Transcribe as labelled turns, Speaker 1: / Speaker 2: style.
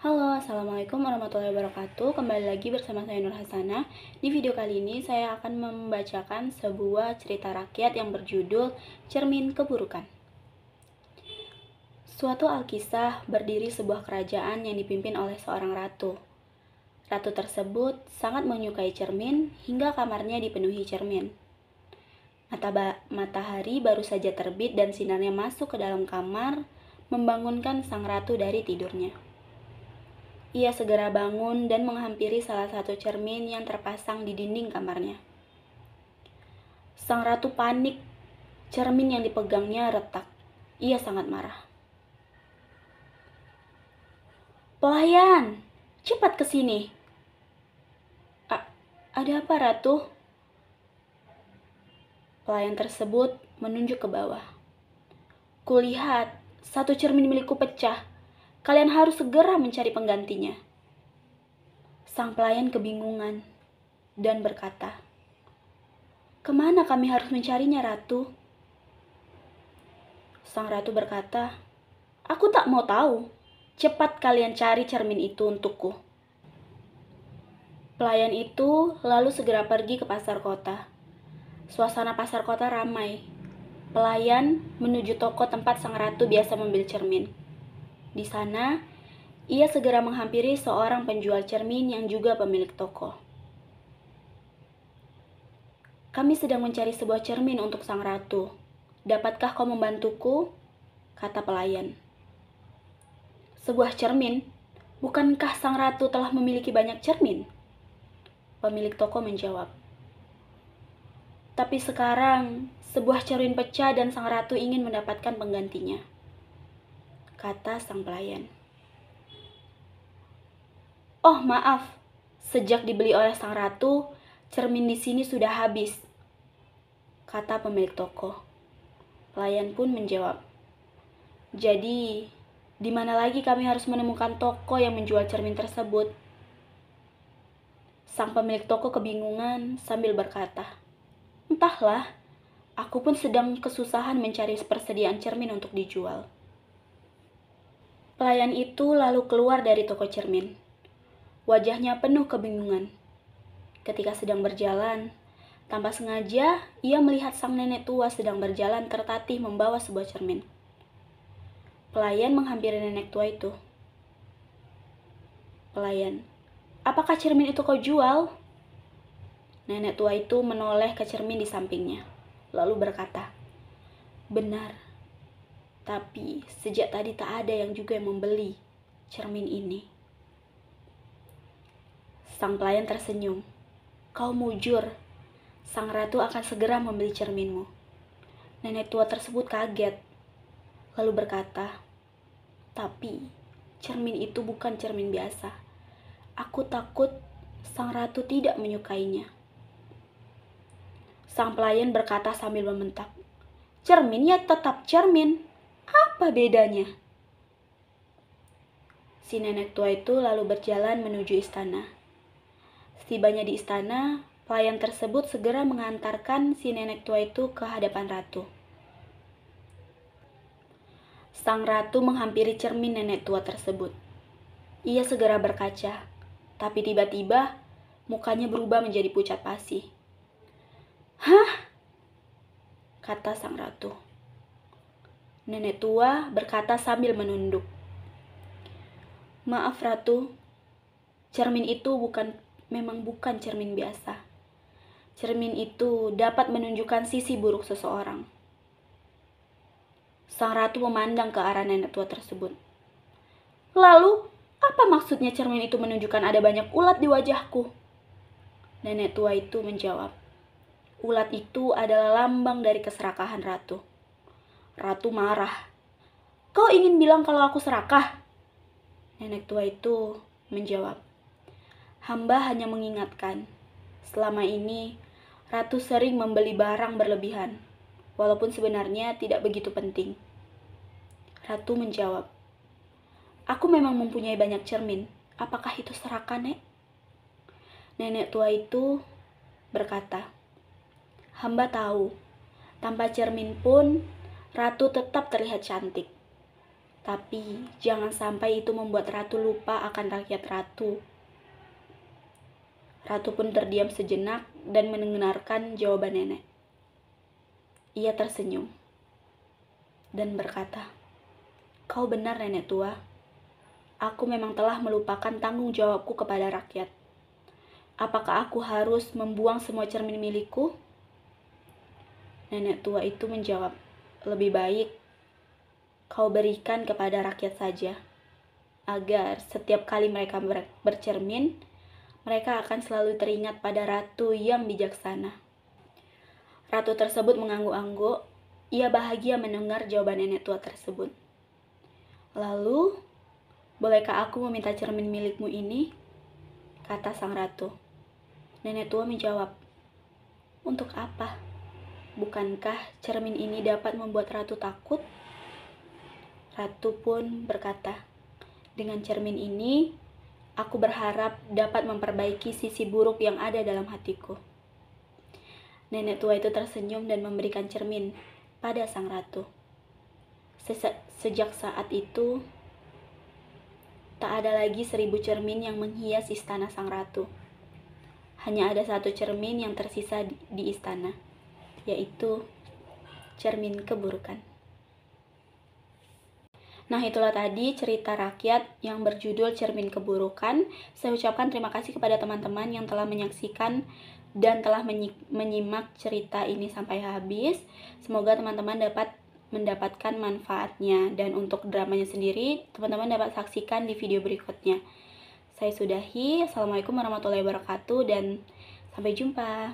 Speaker 1: Halo, Assalamualaikum warahmatullahi wabarakatuh. Kembali lagi bersama saya Nur Hasana. Di video kali ini saya akan membacakan sebuah cerita rakyat yang berjudul Cermin Keburukan. Suatu alkisah berdiri sebuah kerajaan yang dipimpin oleh seorang ratu. Ratu tersebut sangat menyukai cermin hingga kamarnya dipenuhi cermin. Matahari baru saja terbit dan sinarnya masuk ke dalam kamar, membangunkan sang ratu dari tidurnya. Ia segera bangun dan menghampiri salah satu cermin yang terpasang di dinding kamarnya. Sang ratu panik. Cermin yang dipegangnya retak. Ia sangat marah. "Pelayan, cepat ke sini." Ada apa, Ratu?" Pelayan tersebut menunjuk ke bawah. "Kulihat satu cermin milikku pecah. Kalian harus segera mencari penggantinya." Sang pelayan kebingungan dan berkata, "Kemana kami harus mencarinya, Ratu?" Sang ratu berkata, "Aku tak mau tahu. Cepat kalian cari cermin itu untukku." Pelayan itu lalu segera pergi ke pasar kota. Suasana pasar kota ramai. Pelayan menuju toko tempat sang ratu biasa membeli cermin. Di sana, ia segera menghampiri seorang penjual cermin yang juga pemilik toko. "Kami sedang mencari sebuah cermin untuk sang ratu. Dapatkah kau membantuku?" kata pelayan. "Sebuah cermin? Bukankah sang ratu telah memiliki banyak cermin?" Pemilik toko menjawab. "Tapi sekarang sebuah cermin pecah dan sang ratu ingin mendapatkan penggantinya," kata sang pelayan. "Oh, maaf. Sejak dibeli oleh sang ratu, cermin di sini sudah habis," kata pemilik toko. Pelayan pun menjawab, "Jadi, di mana lagi kami harus menemukan toko yang menjual cermin tersebut?" Sang pemilik toko kebingungan sambil berkata, "Entahlah, aku pun sedang kesusahan mencari persediaan cermin untuk dijual." Pelayan itu lalu keluar dari toko cermin. Wajahnya penuh kebingungan. Ketika sedang berjalan, tanpa sengaja ia melihat sang nenek tua sedang berjalan tertatih membawa sebuah cermin. Pelayan menghampiri nenek tua itu. "Pelayan, apakah cermin itu kau jual?" Nenek tua itu menoleh ke cermin di sampingnya, lalu berkata, "Benar, tapi sejak tadi tak ada yang juga yang membeli cermin ini." Sang pelayan tersenyum. "Kau mujur, sang ratu akan segera membeli cerminmu." Nenek tua tersebut kaget, lalu berkata, "Tapi cermin itu bukan cermin biasa. Aku takut sang ratu tidak menyukainya." Sang pelayan berkata sambil membentak, "Cermin ya tetap cermin. Apa bedanya?" Si nenek tua itu lalu berjalan menuju istana. Setibanya di istana, pelayan tersebut segera mengantarkan si nenek tua itu ke hadapan ratu. Sang ratu menghampiri cermin nenek tua tersebut. Ia segera berkaca, tapi tiba-tiba mukanya berubah menjadi pucat pasi. "Hah?" kata sang ratu. Nenek tua berkata sambil menunduk, "Maaf Ratu, cermin itu memang bukan cermin biasa. Cermin itu dapat menunjukkan sisi buruk seseorang." Sang ratu memandang ke arah nenek tua tersebut. "Lalu, apa maksudnya cermin itu menunjukkan ada banyak ulat di wajahku?" Nenek tua itu menjawab, "Ulat itu adalah lambang dari keserakahan ratu." Ratu marah. "Kau ingin bilang kalau aku serakah?" Nenek tua itu menjawab, "Hamba hanya mengingatkan, selama ini ratu sering membeli barang berlebihan, walaupun sebenarnya tidak begitu penting." Ratu menjawab, "Aku memang mempunyai banyak cermin. Apakah itu serakah, Nek?" Nenek tua itu berkata, "Hamba tahu, tanpa cermin pun ratu tetap terlihat cantik." Tapi jangan sampai itu membuat ratu lupa akan rakyat ratu. Ratu pun terdiam sejenak dan mendengarkan jawaban nenek. Ia tersenyum dan berkata, "Kau benar, nenek tua. Aku memang telah melupakan tanggung jawabku kepada rakyat. Apakah aku harus membuang semua cermin milikku?" Nenek tua itu menjawab, "Lebih baik kau berikan kepada rakyat saja, agar setiap kali mereka bercermin, mereka akan selalu teringat pada ratu yang bijaksana." Ratu tersebut mengangguk-angguk. Ia bahagia mendengar jawaban nenek tua tersebut. "Lalu, bolehkah aku meminta cermin milikmu ini?" kata sang ratu. Nenek tua menjawab, "Untuk apa? Bukankah cermin ini dapat membuat ratu takut?" Ratu pun berkata, "Dengan cermin ini, aku berharap dapat memperbaiki sisi buruk yang ada dalam hatiku." Nenek tua itu tersenyum dan memberikan cermin pada sang ratu. Sejak saat itu, tak ada lagi 1000 cermin yang menghias istana sang ratu. Hanya ada satu cermin yang tersisa di istana, yaitu cermin keburukan. Nah, itulah tadi cerita rakyat yang berjudul Cermin Keburukan. Saya ucapkan terima kasih kepada teman-teman yang telah menyaksikan dan telah menyimak cerita ini sampai habis. Semoga teman-teman dapat mendapatkan manfaatnya. Dan untuk dramanya sendiri, teman-teman dapat saksikan di video berikutnya. Saya sudahi. Assalamualaikum warahmatullahi wabarakatuh dan sampai jumpa.